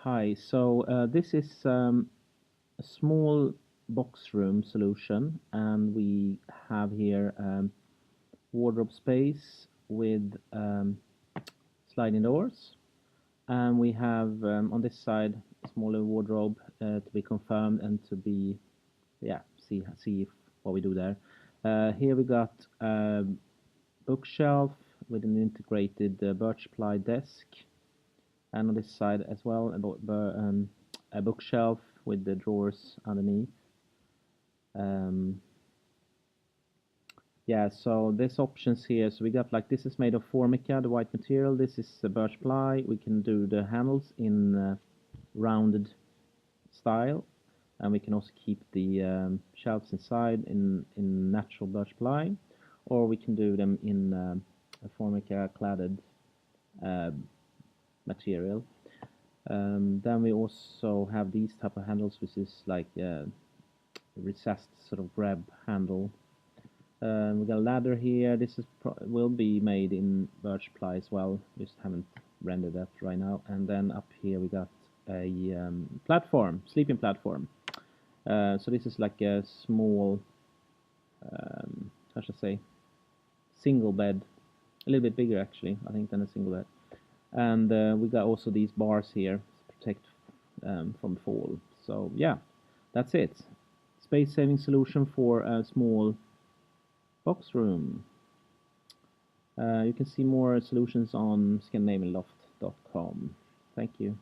Hi, so this is a small box room solution, and we have here wardrobe space with sliding doors, and we have on this side a smaller wardrobe to be confirmed and to be, yeah, see if, what we do there. Here we got a bookshelf with an integrated birch ply desk, and on this side as well a bookshelf with the drawers underneath. um, yeah, so there's options here. So we got, like, this is made of formica, the white material. This is birch ply. We can do the handles in rounded style, and we can also keep the shelves inside in natural birch ply, or we can do them in a formica cladded uh, material. Then we also have these type of handles, which is like recessed sort of grab handle. We got a ladder here. This is will be made in birch ply as well. Just haven't rendered that right now. And then up here we got a platform, sleeping platform. So this is like a small, how should I say, single bed, a little bit bigger actually, I think, than a single bed. And we got also these bars here to protect from fall. So yeah, that's it. Space saving solution for a small box room. You can see more solutions on scandinavianloft.com. Thank you.